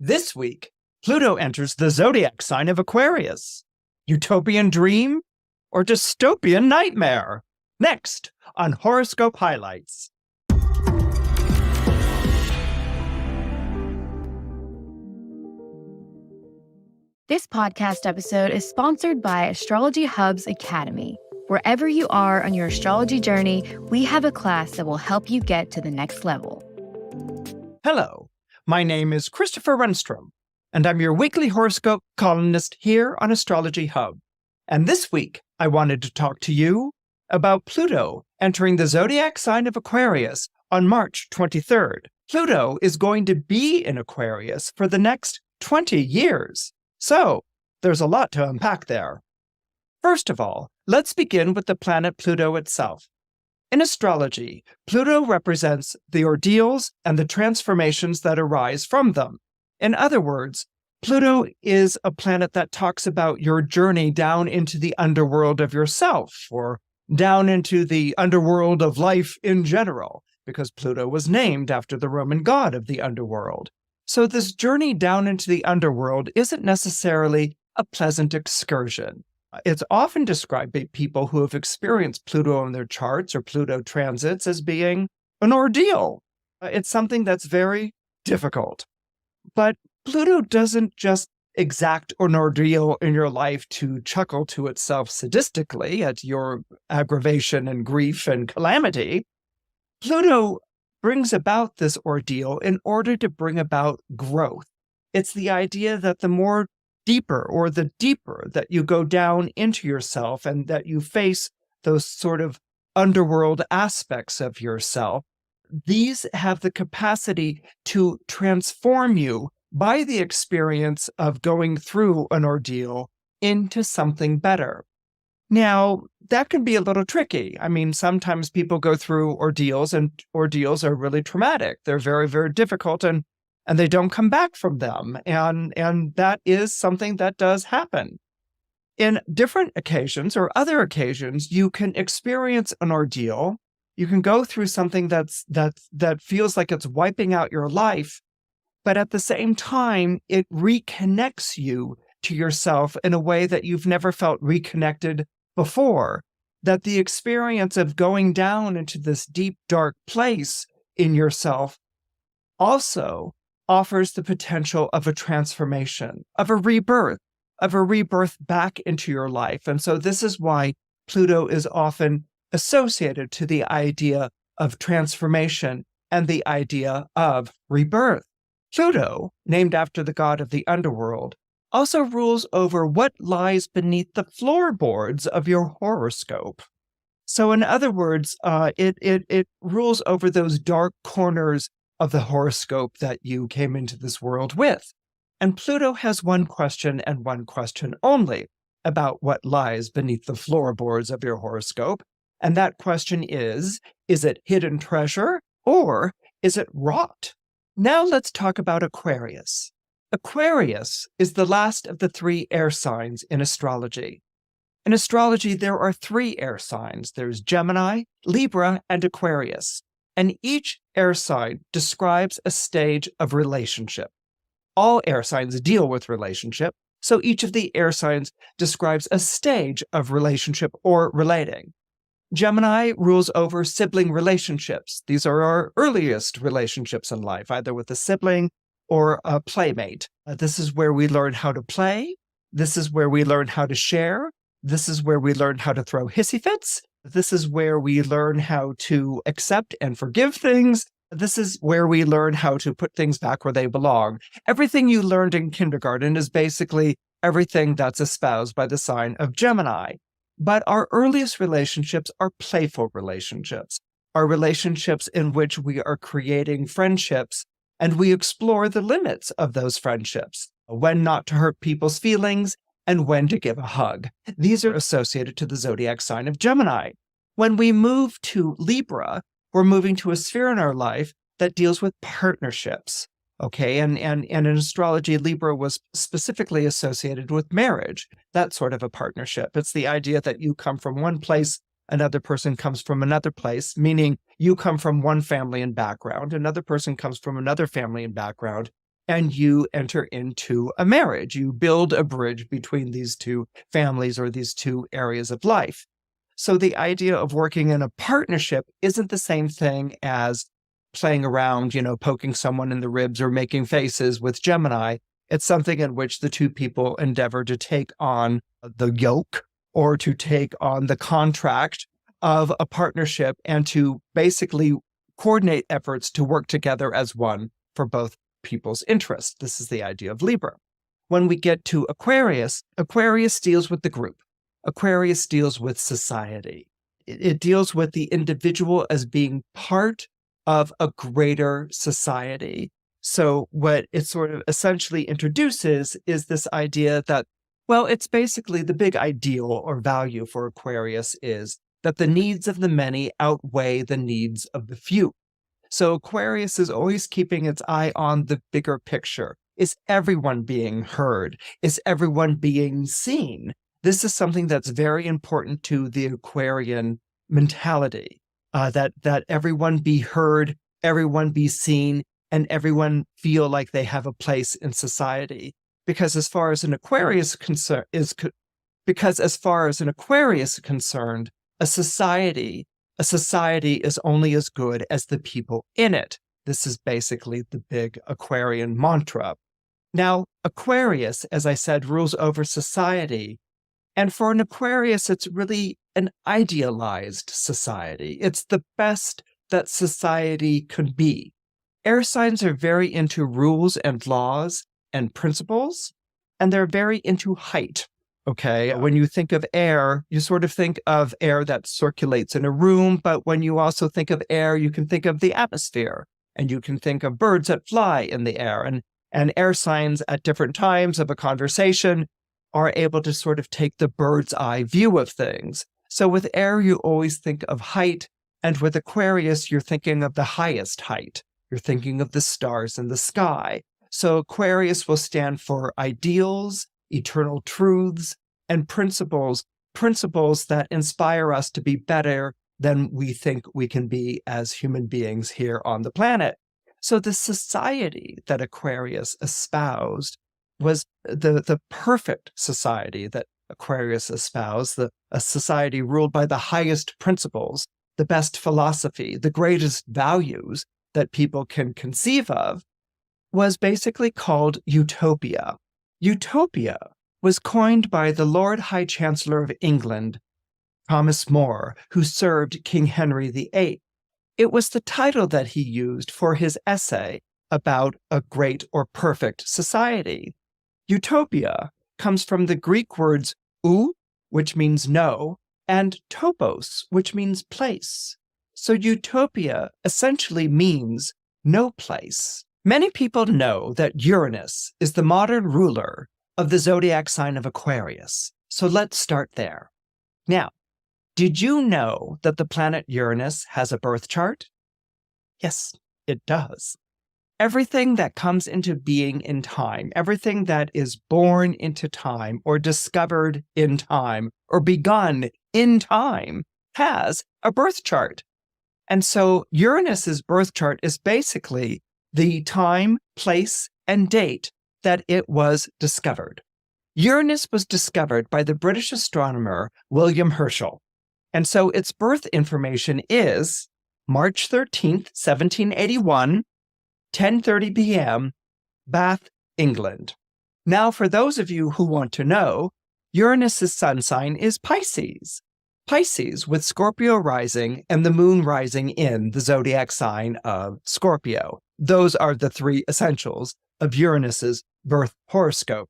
This week, Pluto enters the zodiac sign of Aquarius. Utopian dream or dystopian nightmare? Next on Horoscope Highlights. This podcast episode is sponsored by Astrology Hub's Academy. Wherever you are on your astrology journey, we have a class that will help you get to the next level. Hello, my name is Christopher Renstrom, and I'm your weekly horoscope columnist here on Astrology Hub. And this week, I wanted to talk to you about Pluto entering the zodiac sign of Aquarius on March 23rd. Pluto is going to be in Aquarius for the next 20 years. So, there's a lot to unpack there. First of all, let's begin with the planet Pluto itself. In astrology, Pluto represents the ordeals and the transformations that arise from them. In other words, Pluto is a planet that talks about your journey down into the underworld of yourself, or down into the underworld of life in general, because Pluto was named after the Roman god of the underworld. So this journey down into the underworld isn't necessarily a pleasant excursion. It's often described by people who have experienced Pluto in their charts or Pluto transits as being an ordeal. It's something that's very difficult. But Pluto doesn't just exact an ordeal in your life to chuckle to itself sadistically at your aggravation and grief and calamity. Pluto brings about this ordeal in order to bring about growth. It's the idea that the deeper that you go down into yourself and that you face those sort of underworld aspects of yourself, these have the capacity to transform you by the experience of going through an ordeal into something better. Now, that can be a little tricky. I mean, sometimes people go through ordeals, and ordeals are really traumatic. They're very, very difficult, and they don't come back from them. And that is something that does happen. In different occasions or other occasions, you can experience an ordeal. You can go through something that feels like it's wiping out your life, but at the same time, it reconnects you to yourself in a way that you've never felt reconnected before. That the experience of going down into this deep, dark place in yourself also offers the potential of a transformation, of a rebirth back into your life. And so this is why Pluto is often associated to the idea of transformation and the idea of rebirth. Pluto, named after the god of the underworld, also rules over what lies beneath the floorboards of your horoscope. So in other words, it rules over those dark corners of the horoscope that you came into this world with. And Pluto has one question and one question only about what lies beneath the floorboards of your horoscope. And that question is it hidden treasure or is it rot? Now let's talk about Aquarius. Aquarius is the last of the three air signs in astrology. In astrology, there are three air signs. There's Gemini, Libra, and Aquarius. And each air sign describes a stage of relationship. All air signs deal with relationship, so each of the air signs describes a stage of relationship or relating. Gemini rules over sibling relationships. These are our earliest relationships in life, either with a sibling or a playmate. This is where we learn how to play. This is where we learn how to share. This is where we learn how to throw hissy fits. This is where we learn how to accept and forgive things. This is where we learn how to put things back where they belong. Everything you learned in kindergarten is basically everything that's espoused by the sign of Gemini. But our earliest relationships are playful relationships, are relationships in which we are creating friendships and we explore the limits of those friendships, when not to hurt people's feelings and when to give a hug. These are associated to the zodiac sign of Gemini. When we move to Libra, we're moving to a sphere in our life that deals with partnerships. Okay, and in astrology, Libra was specifically associated with marriage, that sort of a partnership. It's the idea that you come from one place, another person comes from another place, meaning you come from one family and background, another person comes from another family and background, and you enter into a marriage. You build a bridge between these two families or these two areas of life. So the idea of working in a partnership isn't the same thing as playing around, poking someone in the ribs or making faces with Gemini. It's something in which the two people endeavor to take on the yoke or to take on the contract of a partnership and to basically coordinate efforts to work together as one for both people's interests. This is the idea of Libra. When we get to Aquarius, Aquarius deals with the group. Aquarius deals with society. It deals with the individual as being part of a greater society. So what it sort of essentially introduces is this idea that, well, it's basically the big ideal or value for Aquarius is that the needs of the many outweigh the needs of the few. So Aquarius is always keeping its eye on the bigger picture. Is everyone being heard? Is everyone being seen? This is something that's very important to the Aquarian mentality, that everyone be heard, everyone be seen, and everyone feel like they have a place in society. Because as far as an Aquarius is concerned, a society is only as good as the people in it. This is basically the big Aquarian mantra. Now, Aquarius, as I said, rules over society. And for an Aquarius, it's really an idealized society. It's the best that society could be. Air signs are very into rules and laws and principles, and they're very into height. Okay, when you think of air, you sort of think of air that circulates in a room, but when you also think of air, you can think of the atmosphere, and you can think of birds that fly in the air, and air signs at different times of a conversation are able to sort of take the bird's eye view of things. So with air, you always think of height, and with Aquarius, you're thinking of the highest height. You're thinking of the stars in the sky. So Aquarius will stand for ideals, eternal truths, and principles that inspire us to be better than we think we can be as human beings here on the planet. So the society that Aquarius espoused was the perfect society that Aquarius espoused, a society ruled by the highest principles, the best philosophy, the greatest values that people can conceive of, was basically called Utopia. Utopia was coined by the Lord High Chancellor of England, Thomas More, who served King Henry VIII. It was the title that he used for his essay about a great or perfect society. Utopia comes from the Greek words ou, which means no, and topos, which means place. So Utopia essentially means no place. Many people know that Uranus is the modern ruler of the zodiac sign of Aquarius. So let's start there. Now, did you know that the planet Uranus has a birth chart? Yes, it does. Everything that comes into being in time, everything that is born into time or discovered in time or begun in time has a birth chart. And so Uranus's birth chart is basically the time, place, and date that it was discovered. Uranus was discovered by the British astronomer William Herschel. And so its birth information is March 13th, 1781, 10:30 p.m., Bath, England. Now, for those of you who want to know, Uranus's sun sign is Pisces. Pisces with Scorpio rising and the moon rising in the zodiac sign of Scorpio. Those are the three essentials of Uranus's birth horoscope.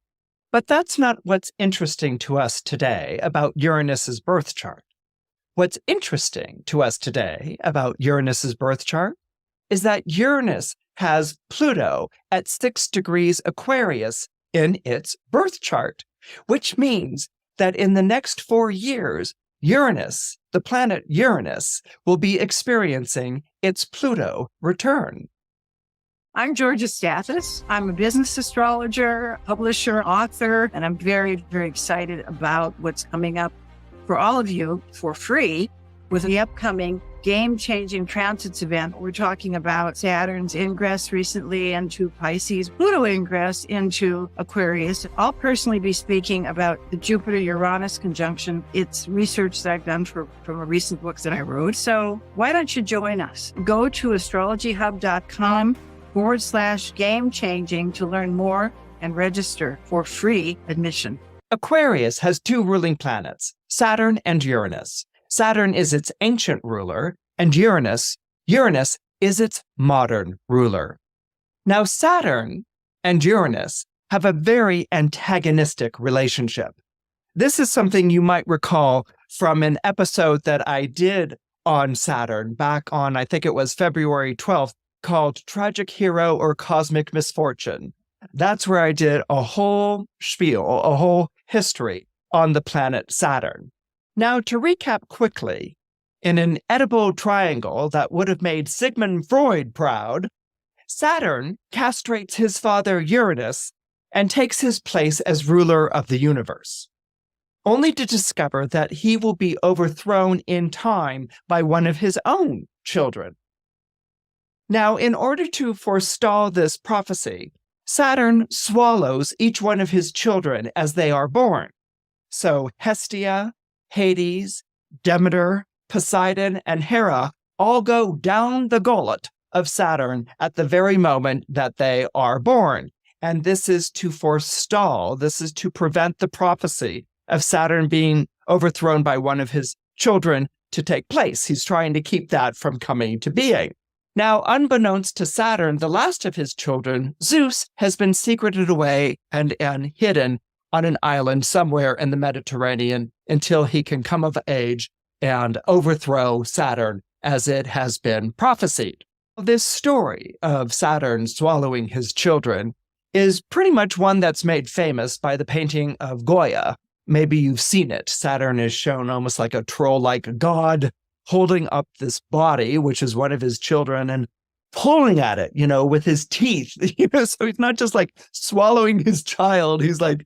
But that's not what's interesting to us today about Uranus's birth chart. What's interesting to us today about Uranus's birth chart is that Uranus has Pluto at 6 degrees Aquarius in its birth chart, which means that in the next 4 years, Uranus, the planet Uranus, will be experiencing its Pluto return. I'm Georgia Stathis. I'm a business astrologer, publisher, author, and I'm very, very excited about what's coming up for all of you for free with the upcoming game-changing transits event. We're talking about Saturn's ingress recently into Pisces, Pluto ingress into Aquarius. I'll personally be speaking about the Jupiter-Uranus conjunction. It's research that I've done from a recent book that I wrote. So why don't you join us? Go to astrologyhub.com/game-changing to learn more and register for free admission. Aquarius has two ruling planets, Saturn and Uranus. Saturn is its ancient ruler, and Uranus is its modern ruler. Now, Saturn and Uranus have a very antagonistic relationship. This is something you might recall from an episode that I did on Saturn back on, I think it was February 12th, called Tragic Hero or Cosmic Misfortune. That's where I did a whole spiel, a whole history on the planet Saturn. Now, to recap quickly, in an edible triangle that would have made Sigmund Freud proud, Saturn castrates his father Uranus and takes his place as ruler of the universe, only to discover that he will be overthrown in time by one of his own children. Now, in order to forestall this prophecy, Saturn swallows each one of his children as they are born. So Hestia, Hades, Demeter, Poseidon, and Hera all go down the gullet of Saturn at the very moment that they are born. And this is to forestall, this is to prevent the prophecy of Saturn being overthrown by one of his children to take place. He's trying to keep that from coming to being. Now, unbeknownst to Saturn, the last of his children, Zeus, has been secreted away and hidden on an island somewhere in the Mediterranean until he can come of age and overthrow Saturn as it has been prophesied. This story of Saturn swallowing his children is pretty much one that's made famous by the painting of Goya. Maybe you've seen it. Saturn is shown almost like a troll-like god holding up this body, which is one of his children, and pulling at it, with his teeth. So he's not just like swallowing his child. He's like,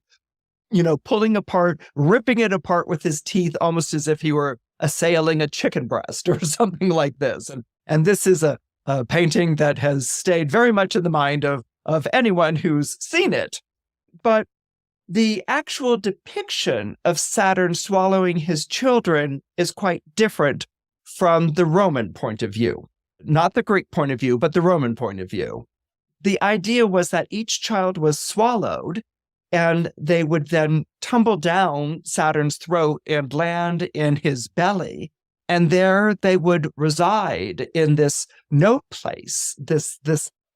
pulling apart, ripping it apart with his teeth, almost as if he were assailing a chicken breast or something like this. And this is a painting that has stayed very much in the mind of anyone who's seen it. But the actual depiction of Saturn swallowing his children is quite different from the Roman point of view. Not the Greek point of view, but the Roman point of view. The idea was that each child was swallowed, and they would then tumble down Saturn's throat and land in his belly, and there they would reside in this no place, this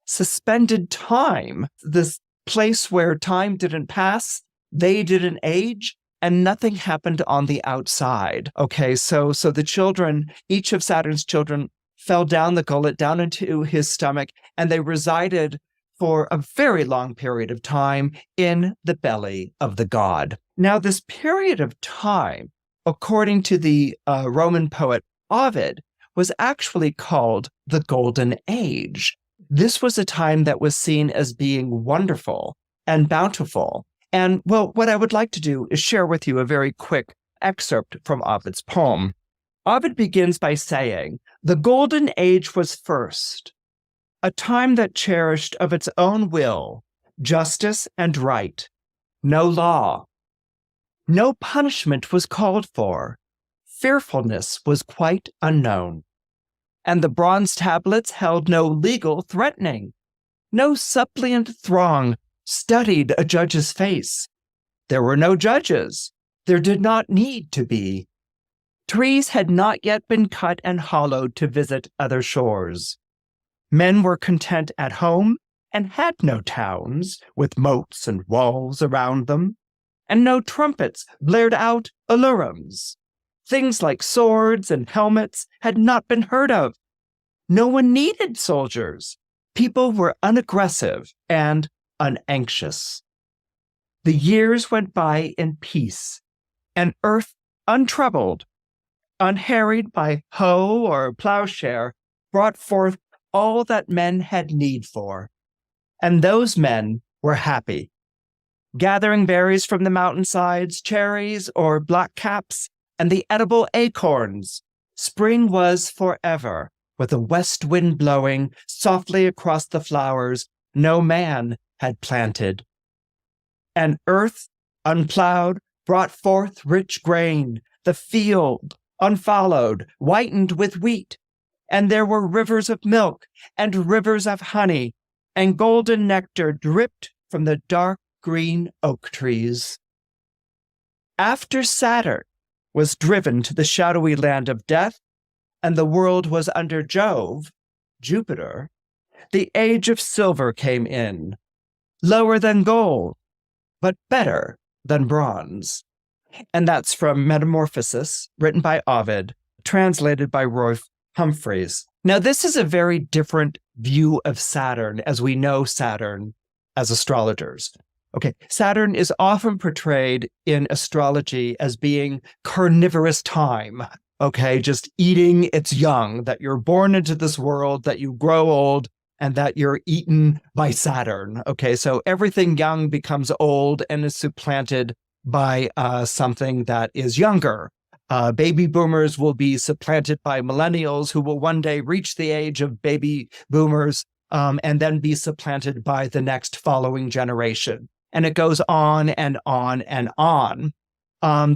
suspended time, this place where time didn't pass, they didn't age, and nothing happened on the outside. Okay, so the children, each of Saturn's children, fell down the gullet, down into his stomach, and they resided for a very long period of time in the belly of the god. Now, this period of time, according to the Roman poet Ovid, was actually called the Golden Age. This was a time that was seen as being wonderful and bountiful. And, well, what I would like to do is share with you a very quick excerpt from Ovid's poem. Ovid begins by saying, "The Golden Age was first, a time that cherished of its own will justice and right, no law. No punishment was called for, fearfulness was quite unknown. And the bronze tablets held no legal threatening. No suppliant throng studied a judge's face. There were no judges. There did not need to be. Trees had not yet been cut and hollowed to visit other shores. Men were content at home and had no towns with moats and walls around them, and no trumpets blared out alarums. Things like swords and helmets had not been heard of. No one needed soldiers. People were unaggressive and unanxious. The years went by in peace, and earth untroubled, unharried by hoe or plowshare, brought forth all that men had need for. And those men were happy, gathering berries from the mountainsides, cherries or blackcaps, and the edible acorns, Spring was forever, with a west wind blowing softly across the flowers no man had planted. And earth, unplowed, brought forth rich grain, the field, unfollowed, whitened with wheat, and there were rivers of milk and rivers of honey, and golden nectar dripped from the dark green oak trees. After Saturn was driven to the shadowy land of death, and the world was under Jove, Jupiter, the age of silver came in, lower than gold, but better than bronze. And that's from Metamorphosis, written by Ovid, translated by Roy Humphreys. Now, this is a very different view of Saturn as we know Saturn as astrologers. Okay, Saturn is often portrayed in astrology as being carnivorous time, okay, just eating its young, that you're born into this world, that you grow old, and that you're eaten by Saturn. Okay, so everything young becomes old and is supplanted by something that is younger. Baby boomers will be supplanted by millennials who will one day reach the age of baby boomers and then be supplanted by the next following generation. And it goes on and on and on.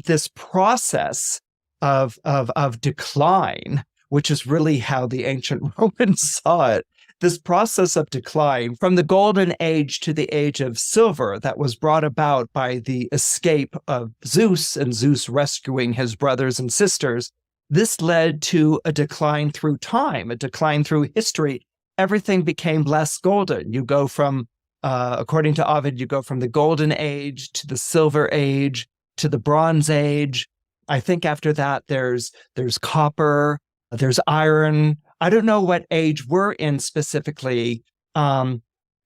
This process of decline, which is really how the ancient Romans saw it, this process of decline from the golden age to the age of silver that was brought about by the escape of Zeus and Zeus rescuing his brothers and sisters, this led to a decline through time, a decline through history. Everything became less golden. You go from, according to Ovid, you go from the golden age to the silver age to the bronze age. I think after that, there's copper, there's iron. I don't know what age we're in specifically.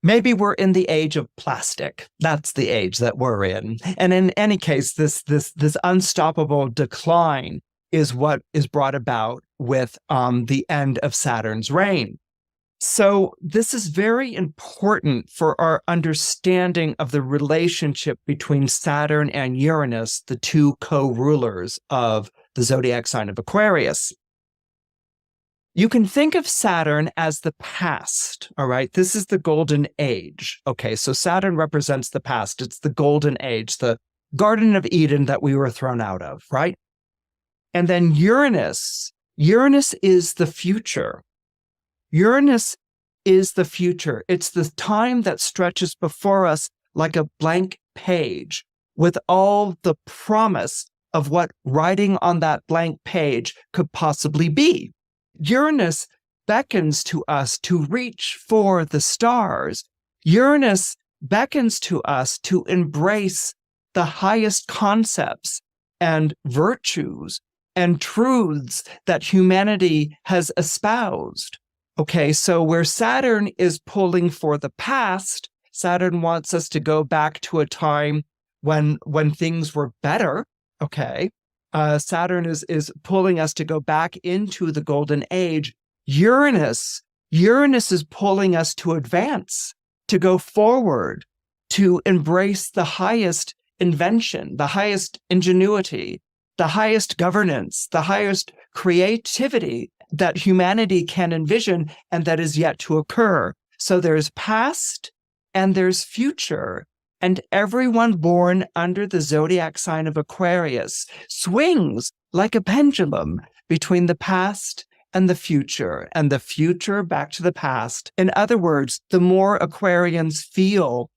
Maybe we're in the age of plastic. That's the age that we're in. And in any case, this unstoppable decline is what is brought about with the end of Saturn's reign. So this is very important for our understanding of the relationship between Saturn and Uranus, the two co-rulers of the zodiac sign of Aquarius. You can think of Saturn as the past, all right? This is the golden age. Okay, so Saturn represents the past. It's the golden age, the Garden of Eden that we were thrown out of, right? And then Uranus is the future. Uranus is the future. It's the time that stretches before us like a blank page with all the promise of what writing on that blank page could possibly be. Uranus beckons to us to reach for the stars. Uranus beckons to us to embrace the highest concepts and virtues and truths that humanity has espoused. Okay, so where Saturn is pulling for the past, Saturn wants us to go back to a time when things were better, okay? Saturn is pulling us to go back into the golden age. Uranus is pulling us to advance, to go forward, to embrace the highest invention, the highest ingenuity, the highest governance, the highest creativity that humanity can envision and that is yet to occur. So there's past and there's future. And everyone born under the zodiac sign of Aquarius swings like a pendulum between the past and the future back to the past. In other words, the more Aquarians feel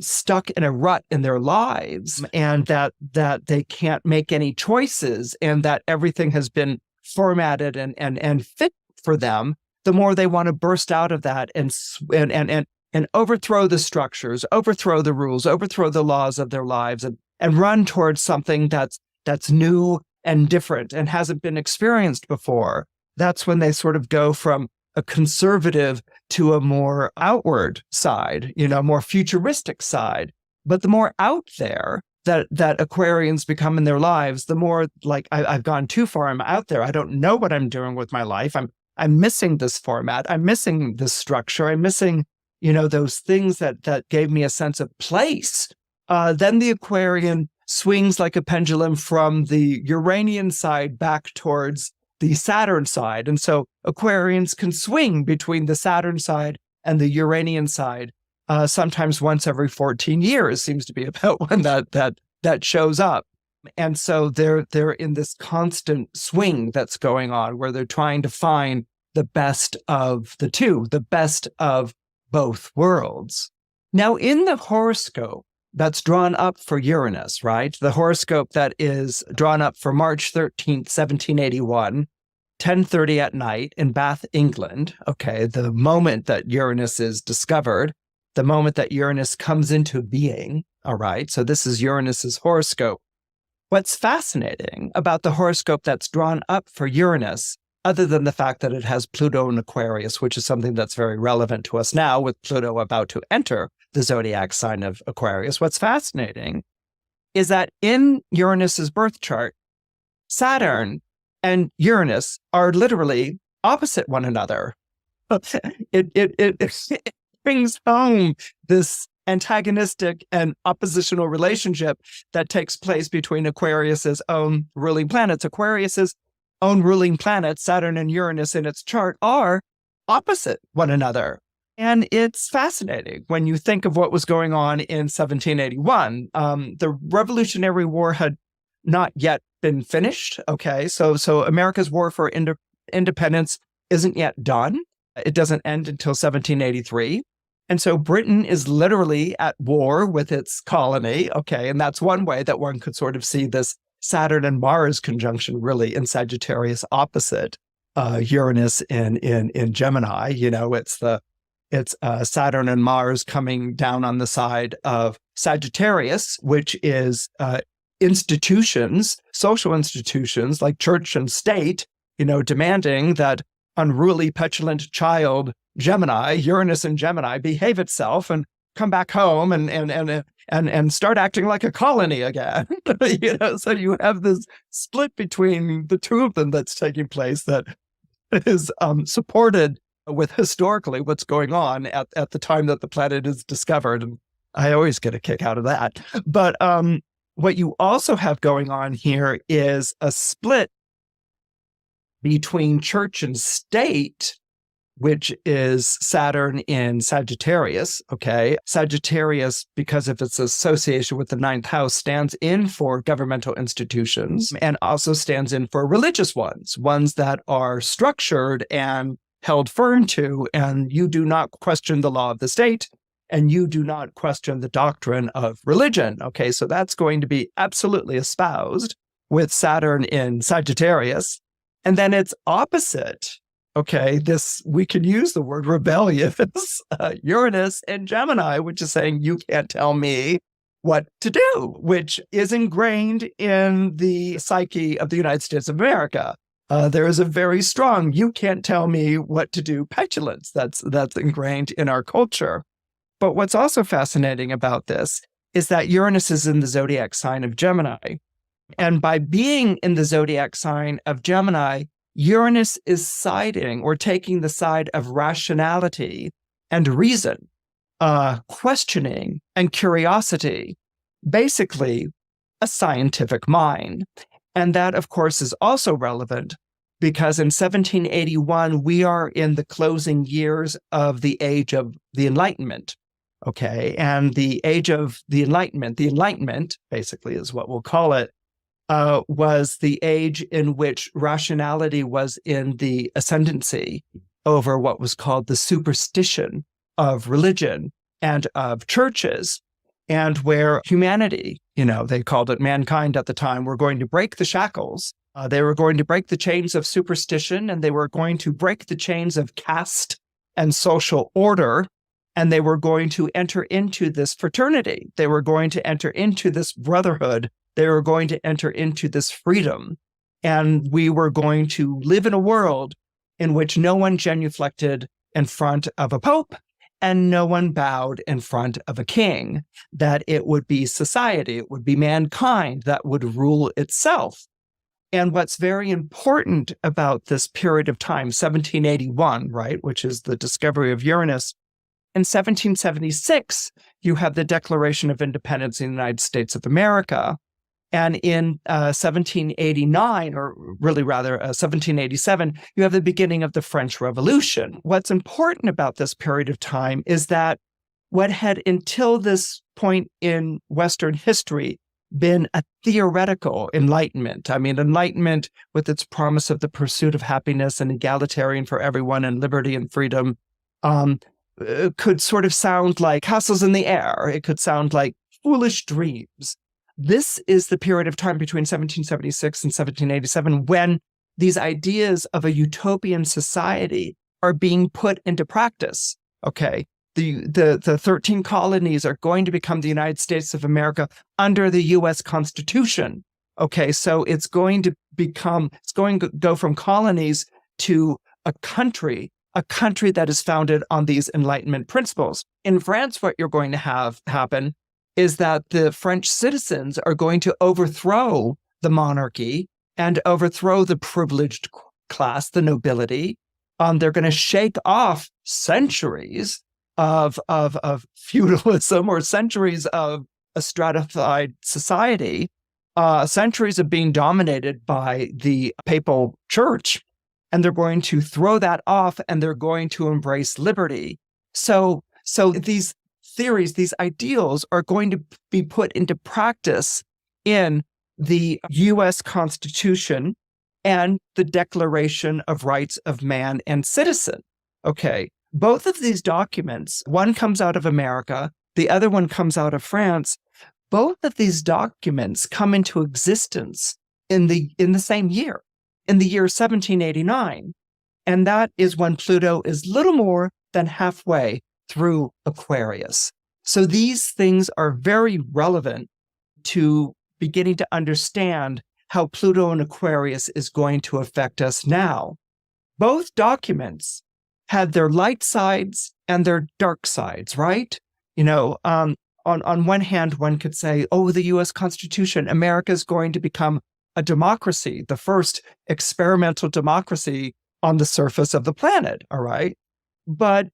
stuck in a rut in their lives and that they can't make any choices and that everything has been formatted and fit for them, the more they want to burst out of that and overthrow the structures, overthrow the rules, overthrow the laws of their lives, and run towards something that's new and different and hasn't been experienced before. That's when they sort of go from a conservative to a more outward side, more futuristic side. But the more out there that Aquarians become in their lives, the more like I've gone too far. I'm out there. I don't know what I'm doing with my life. I'm missing this format. I'm missing this structure. I'm missing those things that gave me a sense of place. Then the Aquarian swings like a pendulum from the Uranian side back towards the Saturn side. And so Aquarians can swing between the Saturn side and the Uranian side. Sometimes once every 14 years seems to be about when that shows up. And so they're in this constant swing that's going on where they're trying to find the best of the two, the best of both worlds. Now, in the horoscope that's drawn up for Uranus, right? The horoscope that is drawn up for March 13th, 1781, 10:30 at night in Bath, England. Okay, the moment that Uranus is discovered, the moment that Uranus comes into being. All right, so this is Uranus's horoscope. What's fascinating about the horoscope that's drawn up for Uranus, other than the fact that it has Pluto in Aquarius, which is something that's very relevant to us now with Pluto about to enter the zodiac sign of Aquarius, what's fascinating is that in Uranus's birth chart, Saturn and Uranus are literally opposite one another. It brings home this antagonistic and oppositional relationship that takes place between Aquarius's own ruling planets. Aquarius's own ruling planets, Saturn and Uranus in its chart, are opposite one another. And it's fascinating when you think of what was going on in 1781. The Revolutionary War had not yet been finished. Okay, so America's war for independence isn't yet done. It doesn't end until 1783. And so Britain is literally at war with its colony. Okay, and that's one way that one could sort of see this Saturn and Mars conjunction really in Sagittarius opposite Uranus in Gemini. You know, it's Saturn and Mars coming down on the side of Sagittarius, which is institutions, social institutions like church and state, you know, demanding that unruly, petulant child Gemini, Uranus and Gemini, behave itself and come back home and start acting like a colony again. You know, so you have this split between the two of them that's taking place that is supported with historically what's going on at the time that the planet is discovered. And I always get a kick out of that. But what you also have going on here is a split between church and state, which is Saturn in Sagittarius. Okay. Sagittarius, because of its association with the ninth house, stands in for governmental institutions and also stands in for religious ones that are structured and held firm to, and you do not question the law of the state, and you do not question the doctrine of religion. Okay, so that's going to be absolutely espoused with Saturn in Sagittarius. And then it's opposite. Okay, we can use the word rebellious, Uranus and Gemini, which is saying you can't tell me what to do, which is ingrained in the psyche of the United States of America. There is a very strong, you can't tell me what to do petulance that's ingrained in our culture. But what's also fascinating about this is that Uranus is in the zodiac sign of Gemini. And by being in the zodiac sign of Gemini, Uranus is siding or taking the side of rationality and reason, questioning and curiosity, basically a scientific mind. And that, of course, is also relevant because in 1781, we are in the closing years of the age of the Enlightenment. Okay, and the age of the Enlightenment basically is what we'll call it, was the age in which rationality was in the ascendancy over what was called the superstition of religion and of churches, and where humanity, they called it mankind at the time, were going to break the shackles. They were going to break the chains of superstition, and they were going to break the chains of caste and social order, and they were going to enter into this fraternity. They were going to enter into this brotherhood. They were going to enter into this freedom. And we were going to live in a world in which no one genuflected in front of a pope and no one bowed in front of a king, that it would be society, it would be mankind that would rule itself. And what's very important about this period of time, 1781, right, which is the discovery of Uranus, in 1776, you have the Declaration of Independence in the United States of America. And in 1789, or really rather 1787, you have the beginning of the French Revolution. What's important about this period of time is that what had until this point in Western history been a theoretical enlightenment. I mean, enlightenment with its promise of the pursuit of happiness and egalitarian for everyone and liberty and freedom could sort of sound like castles in the air. It could sound like foolish dreams. This is the period of time between 1776 and 1787 when these ideas of a utopian society are being put into practice. Okay. The 13 colonies are going to become the United States of America under the U.S. Constitution. Okay, so it's going to go from colonies to a country that is founded on these Enlightenment principles. In France, what you're going to have happen is that the French citizens are going to overthrow the monarchy and overthrow the privileged class, the nobility. They're going to shake off centuries of feudalism or centuries of a stratified society, centuries of being dominated by the papal church, and they're going to throw that off and they're going to embrace liberty. So these theories, these ideals are going to be put into practice in the U.S. Constitution and the Declaration of Rights of Man and Citizen. Okay. Both of these documents, one comes out of America, the other one comes out of France. Both of these documents come into existence in the same year, in the year 1789. And that is when Pluto is little more than halfway through Aquarius. So these things are very relevant to beginning to understand how Pluto in Aquarius is going to affect us now. Both documents had their light sides and their dark sides, right? On one hand, one could say, oh, the U.S. Constitution, America is going to become a democracy, the first experimental democracy on the surface of the planet, all right? But,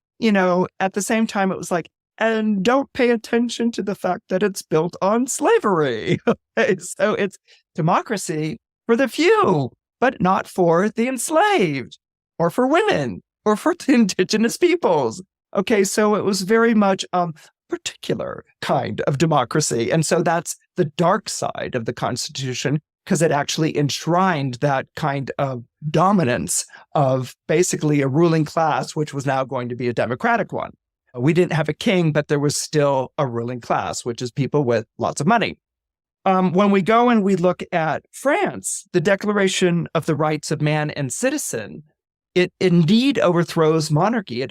at the same time, it was like, and don't pay attention to the fact that it's built on slavery. Okay, so it's democracy for the few, but not for the enslaved or for women or for the indigenous peoples. Okay, so it was very much a particular kind of democracy. And so that's the dark side of the Constitution, because it actually enshrined that kind of dominance of basically a ruling class, which was now going to be a democratic one. We didn't have a king, but there was still a ruling class, which is people with lots of money. When we go and we look at France, the Declaration of the Rights of Man and Citizen, it indeed overthrows monarchy.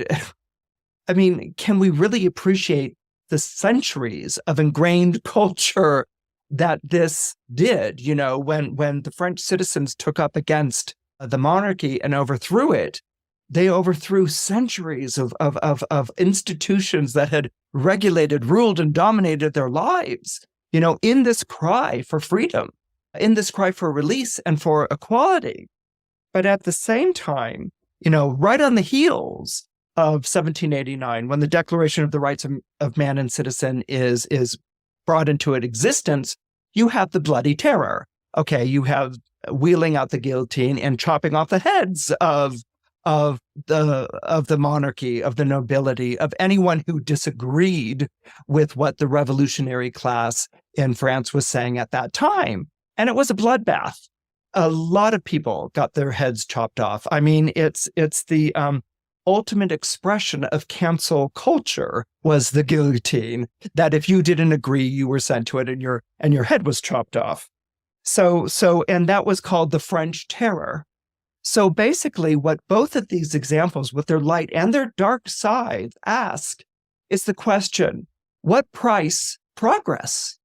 Can we really appreciate the centuries of ingrained culture that this did? When the French citizens took up against the monarchy and overthrew it, they overthrew centuries of institutions that had regulated, ruled, and dominated their lives, in this cry for freedom, in this cry for release and for equality. But at the same time, right on the heels of 1789, when the Declaration of the Rights of Man and Citizen is brought into existence, you have the Bloody Terror. Okay, you have wheeling out the guillotine and chopping off the heads of the monarchy, of the nobility, of anyone who disagreed with what the revolutionary class in France was saying at that time. And it was a bloodbath. A lot of people got their heads chopped off. It's the ultimate expression of cancel culture was the guillotine, that if you didn't agree, you were sent to it and your head was chopped off. And that was called the French Terror. So basically what both of these examples with their light and their dark sides ask is the question, what price progress?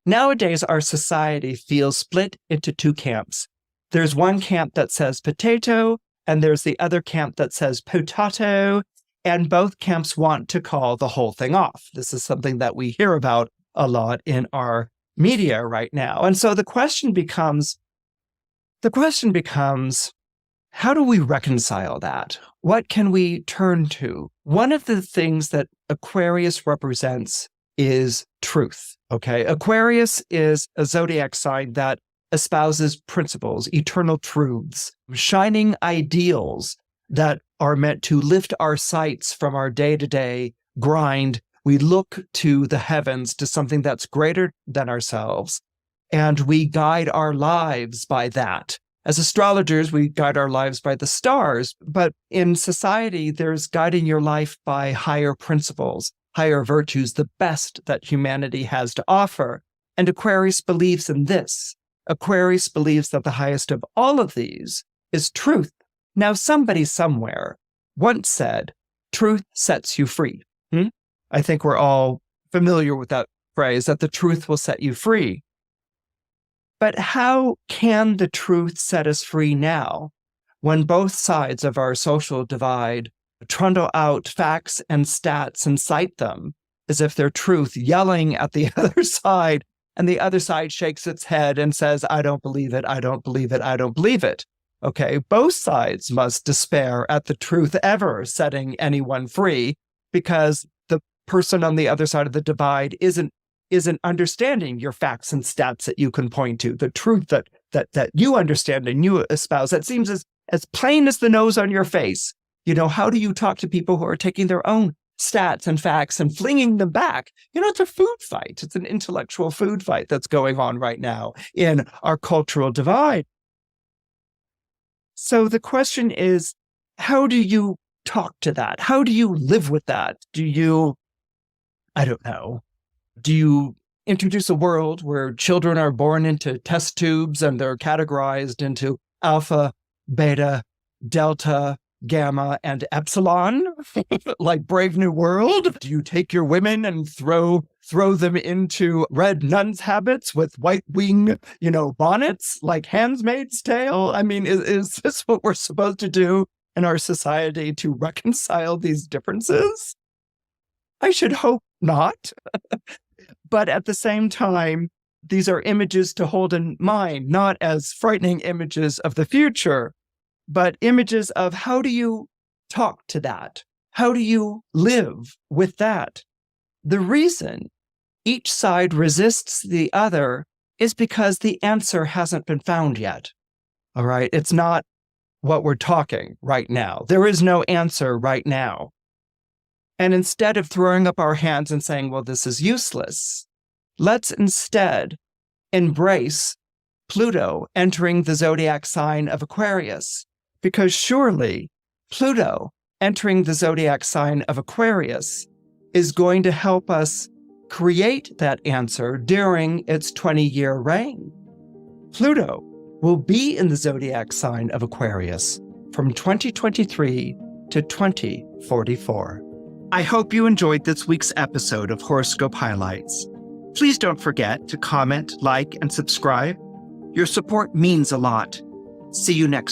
Nowadays, our society feels split into two camps. There's one camp that says potato, and there's the other camp that says potato, and both camps want to call the whole thing off. This is something that we hear about a lot in our media right now. And so the question becomes, how do we reconcile that? What can we turn to? One of the things that Aquarius represents is truth. Okay. Aquarius is a zodiac sign that espouses principles, eternal truths, shining ideals that are meant to lift our sights from our day-to-day grind. We look to the heavens, to something that's greater than ourselves, and we guide our lives by that. As astrologers, we guide our lives by the stars, but in society, there's guiding your life by higher principles, higher virtues, the best that humanity has to offer. And Aquarius believes in this. Aquarius believes that the highest of all of these is truth. Now, somebody somewhere once said, truth sets you free. I think we're all familiar with that phrase, that the truth will set you free. But how can the truth set us free now, when both sides of our social divide trundle out facts and stats and cite them as if they're truth, yelling at the other side, and the other side shakes its head and says, I don't believe it, I don't believe it, I don't believe it. Okay, both sides must despair at the truth ever setting anyone free, because the person on the other side of the divide isn't understanding your facts and stats that you can point to, the truth that you understand and you espouse. That seems as plain as the nose on your face. You know, how do you talk to people who are taking their own stats and facts and flinging them back? You know, it's a food fight. It's an intellectual food fight that's going on right now in our cultural divide. So the question is, how do you talk to that? How do you live with that? Do you introduce a world where children are born into test tubes and they're categorized into alpha, beta, delta, gamma, and epsilon, like Brave New World? Do you take your women and throw them into red nuns' habits with white wing, bonnets, like Handmaid's Tale? I mean, is this what we're supposed to do in our society to reconcile these differences? I should hope not. But at the same time, these are images to hold in mind, not as frightening images of the future, but images of how do you talk to that? How do you live with that? The reason each side resists the other is because the answer hasn't been found yet. All right? It's not what we're talking right now. There is no answer right now. And instead of throwing up our hands and saying, well, this is useless, let's instead embrace Pluto entering the zodiac sign of Aquarius. Because surely Pluto entering the zodiac sign of Aquarius is going to help us create that answer during its 20-year reign. Pluto will be in the zodiac sign of Aquarius from 2023 to 2044. I hope you enjoyed this week's episode of Horoscope Highlights. Please don't forget to comment, like, and subscribe. Your support means a lot. See you next